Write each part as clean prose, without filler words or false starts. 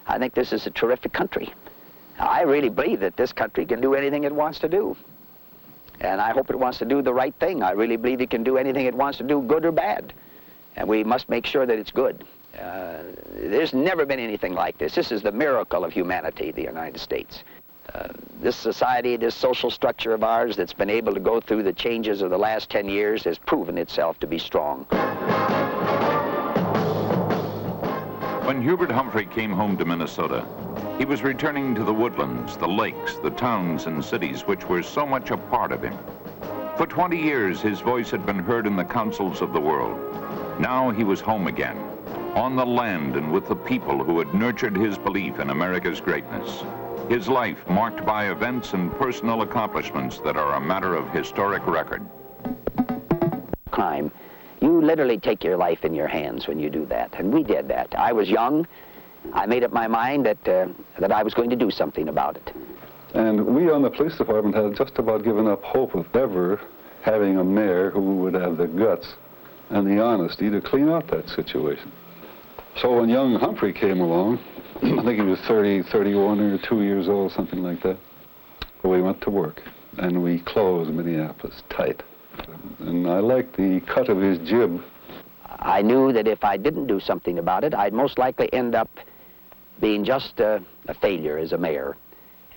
I think this is a terrific country. I really believe that this country can do anything it wants to do. And I hope it wants to do the right thing. I really believe it can do anything it wants to do, good or bad. And we must make sure that it's good. There's never been anything like this. This is the miracle of humanity, the United States. This society, this social structure of ours that's been able to go through the changes of the last 10 years has proven itself to be strong. When Hubert Humphrey came home to Minnesota, he was returning to the woodlands, the lakes, the towns and cities which were so much a part of him. For 20 years, his voice had been heard in the councils of the world. Now he was home again, on the land and with the people who had nurtured his belief in America's greatness. His life marked by events and personal accomplishments that are a matter of historic record. Crime. You literally take your life in your hands when you do that, and we did that. I was young. I made up my mind that I was going to do something about it. And we on the police department had just about given up hope of ever having a mayor who would have the guts and the honesty to clean up that situation. So when young Humphrey came along, I think he was 30, 31 or 2 years old, something like that, we went to work and we closed Minneapolis tight. And I liked the cut of his jib. I knew that if I didn't do something about it, I'd most likely end up being just a failure as a mayor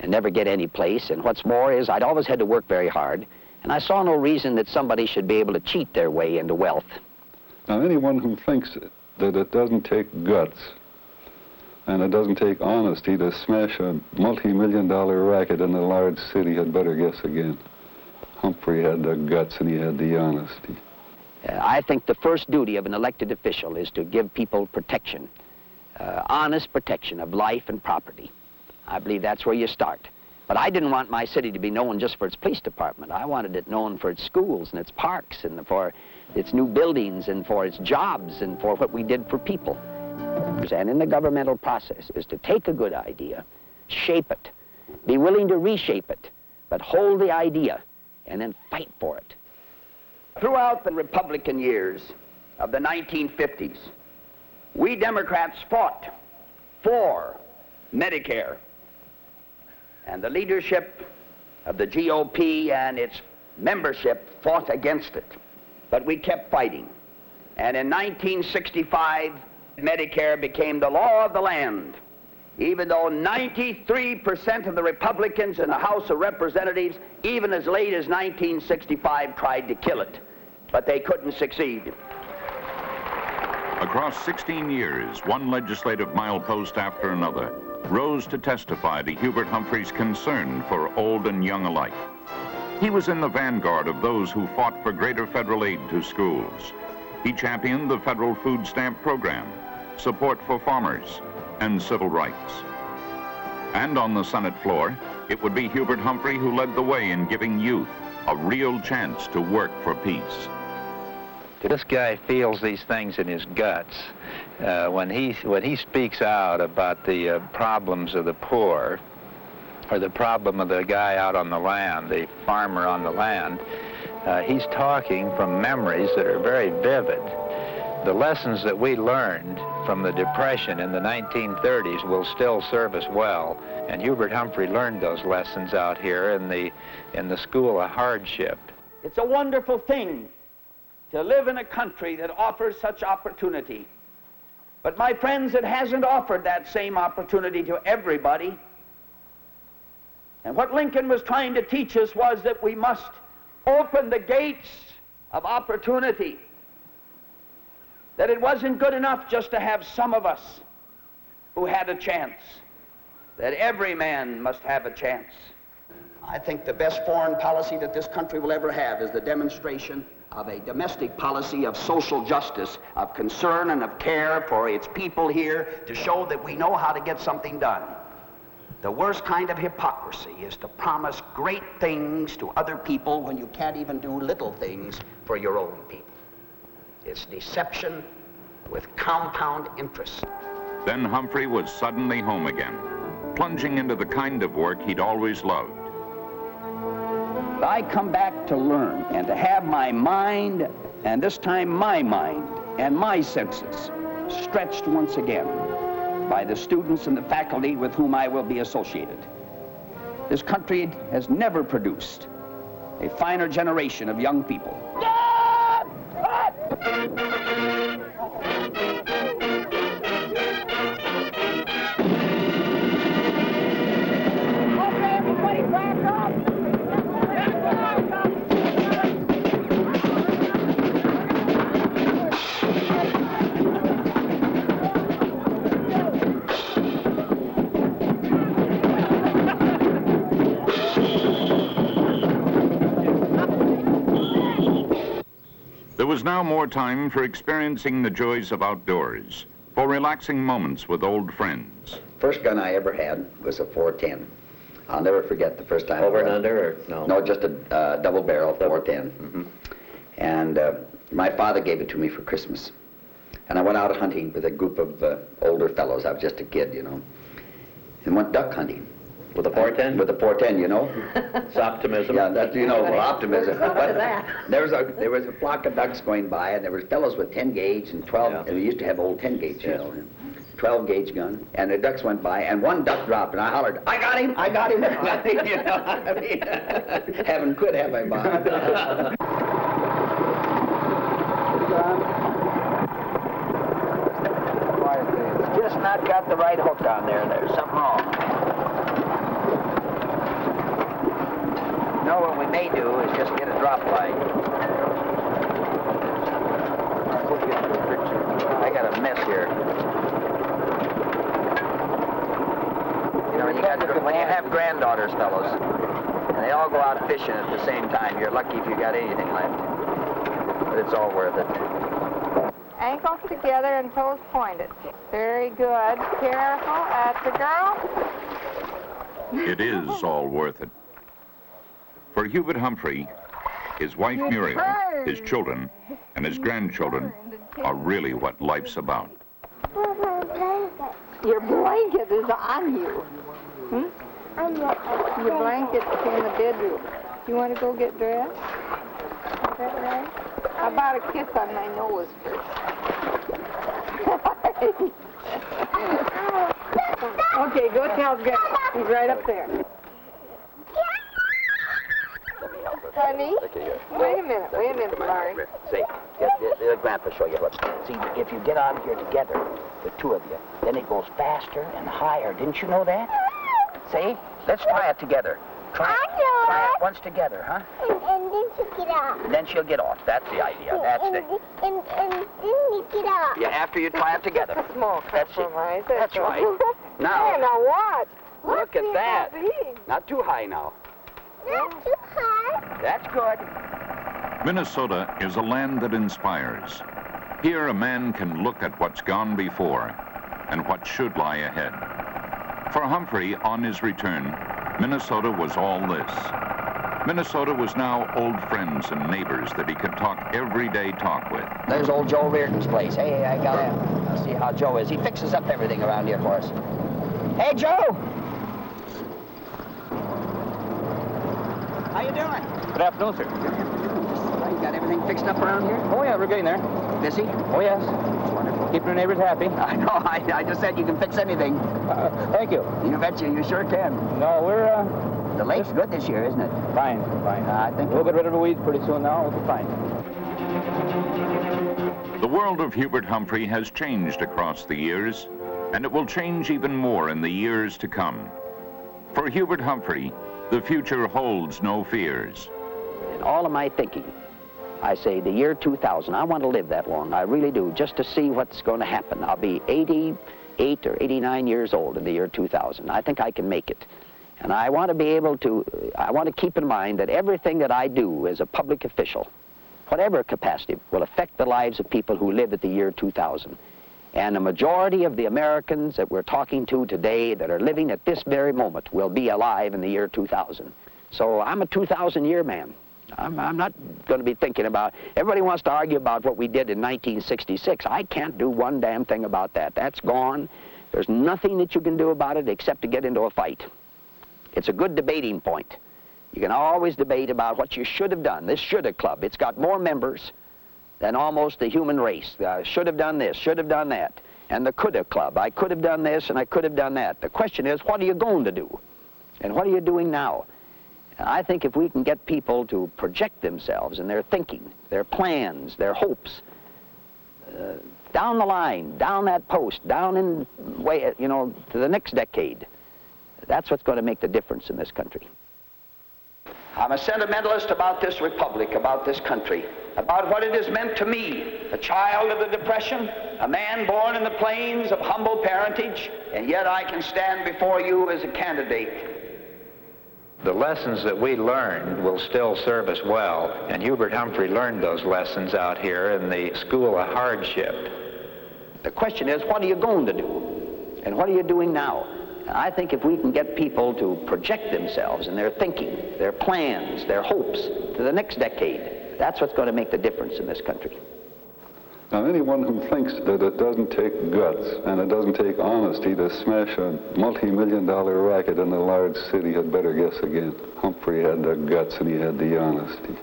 and never get any place. And what's more is I'd always had to work very hard, and I saw no reason that somebody should be able to cheat their way into wealth. Now, anyone who thinks that it doesn't take guts and it doesn't take honesty to smash a multi-million-dollar racket in a large city had better guess again. Humphrey had the guts and he had the honesty. I think the first duty of an elected official is to give people protection, honest protection of life and property. I believe that's where you start. But I didn't want my city to be known just for its police department. I wanted it known for its schools and its parks and for its new buildings and for its jobs and for what we did for people. And in the governmental process is to take a good idea, shape it, be willing to reshape it, but hold the idea and then fight for it. Throughout the Republican years of the 1950s, we Democrats fought for Medicare, and the leadership of the GOP and its membership fought against it. But we kept fighting. And in 1965, Medicare became the law of the land, even though 93% of the Republicans in the House of Representatives, even as late as 1965, tried to kill it. But they couldn't succeed. Across 16 years, one legislative milepost after another rose to testify to Hubert Humphrey's concern for old and young alike. He was in the vanguard of those who fought for greater federal aid to schools. He championed the federal food stamp program, support for farmers, and civil rights. And on the Senate floor, it would be Hubert Humphrey who led the way in giving youth a real chance to work for peace. This guy feels these things in his guts. When he speaks out about the problems of the poor, or the problem of the guy out on the land, the farmer on the land, he's talking from memories that are very vivid. The lessons that we learned from the Depression in the 1930s will still serve us well, and Hubert Humphrey learned those lessons out here in the school of hardship. It's a wonderful thing to live in a country that offers such opportunity. But my friends, it hasn't offered that same opportunity to everybody. And what Lincoln was trying to teach us was that we must open the gates of opportunity. That it wasn't good enough just to have some of us who had a chance. That every man must have a chance. I think the best foreign policy that this country will ever have is the demonstration of a domestic policy of social justice, of concern and of care for its people here, to show that we know how to get something done. The worst kind of hypocrisy is to promise great things to other people when you can't even do little things for your own people. It's deception with compound interest. Then Humphrey was suddenly home again, plunging into the kind of work he'd always loved. I come back to learn and to have my mind, and this time my mind and my senses, stretched once again. by the students and the faculty with whom I will be associated. This country has never produced a finer generation of young people. There was now more time for experiencing the joys of outdoors, for relaxing moments with old friends. First gun I ever had was a 410. I'll never forget the first time. Over and under, or no? No, just a double barrel 410. Mm-hmm. And my father gave it to me for Christmas. And I went out hunting with a group of older fellows. I was just a kid, you know, and went duck hunting. With a 410? With a 410, you know. It's optimism. Yeah, that's, you know, well, optimism. But there was a flock of ducks going by, and there were fellows with 10 gauge and 12, and we used to have old 10 gauge, you know, 12 gauge gun, and the ducks went by, and one duck dropped, and I hollered, I got him, I got him. You know, I mean, heaven could have I bought. It's just not got the right hook on there. There's something wrong. You know what we may do is just get a drop light. I got a mess here. You know, when you have granddaughters, fellows, and they all go out fishing at the same time, you're lucky if you got anything left. But it's all worth it. Ankles together and toes pointed. Very good. Careful. That's the girl. It is all worth it. For Hubert Humphrey, his wife Muriel, his children, and his grandchildren are really what life's about. Your blanket is on you. Hmm? Your blanket's in the bedroom. You want to go get dressed? Is that right? How about a kiss on my nose first? Okay, go tell Grandma. He's right up there. Honey, wait a minute, Larry. See, let Grandpa show you what. See, if you get out of here together, the two of you, then it goes faster and higher. Didn't you know that? See? Let's try it together. Try it once together, huh? And then she'll get off. Then she'll get off. That's the idea. That's And then you get off. Yeah, after you try it together. That's a small compromise. That's right. Now watch. Look at that. Big. Not too high now. Not too high. That's good. Minnesota is a land that inspires. Here a man can look at what's gone before and what should lie ahead. For Humphrey, on his return, Minnesota was all this. Minnesota was now old friends and neighbors that he could talk everyday talk with. There's old Joe Reardon's place. Hey, I gotta see how Joe is. He fixes up everything around here for us. Hey, Joe! How you doing? Good afternoon, sir. You got everything fixed up around here? Oh, yeah, we're getting there. Busy? Oh, yes. Wonderful. Keeping our neighbors happy. I know. I just said you can fix anything. Thank you. You bet you sure can. No, we're, The lake's good this year, isn't it? fine. I think We'll get rid of the weeds pretty soon now. We'll be fine. The world of Hubert Humphrey has changed across the years, and it will change even more in the years to come. For Hubert Humphrey, the future holds no fears. In all of my thinking, I say the year 2000, I want to live that long. I really do, just to see what's going to happen. I'll be 88 or 89 years old in the year 2000. I think I can make it. And I want to be able to, I want to keep in mind that everything that I do as a public official, whatever capacity, will affect the lives of people who live at the year 2000. And a majority of the Americans that we're talking to today that are living at this very moment will be alive in the year 2000. So I'm a 2000-year man. I'm not going to be thinking about, everybody wants to argue about what we did in 1966. I can't do one damn thing about that. That's gone. There's nothing that you can do about it except to get into a fight. It's a good debating point. You can always debate about what you should have done. This shoulda club, it's got more members than almost the human race. Should have done this, should have done that. and the coulda club. I could have done this and I could have done that. The question is, what are you going to do? And what are you doing now? And I think if we can get people to project themselves in their thinking, their plans, their hopes, down the line, down that post, down in way, you know, to the next decade, that's what's going to make the difference in this country. I'm a sentimentalist about this republic, about this country, about what it has meant to me, a child of the Depression, a man born in the plains of humble parentage, and yet I can stand before you as a candidate. The lessons that we learned will still serve us well, and Hubert Humphrey learned those lessons out here in the school of hardship. The question is, what are you going to do? And what are you doing now? And I think if we can get people to project themselves in their thinking, their plans, their hopes to the next decade, that's what's going to make the difference in this country. Now, anyone who thinks that it doesn't take guts and it doesn't take honesty to smash a multi-million-dollar racket in a large city had better guess again. Humphrey had the guts and he had the honesty.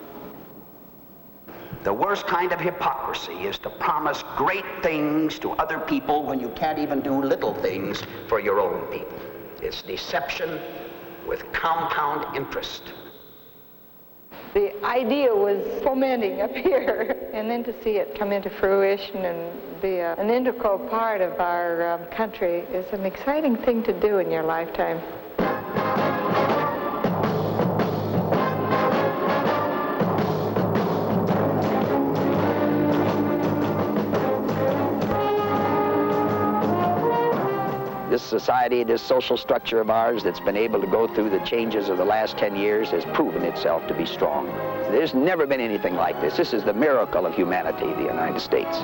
The worst kind of hypocrisy is to promise great things to other people when you can't even do little things for your own people. It's deception with compound interest. The idea was fomenting up here, and then to see it come into fruition and be an integral part of our country is an exciting thing to do in your lifetime. This society, this social structure of ours that's been able to go through the changes of the last 10 years has proven itself to be strong. There's never been anything like this. This is the miracle of humanity, the United States.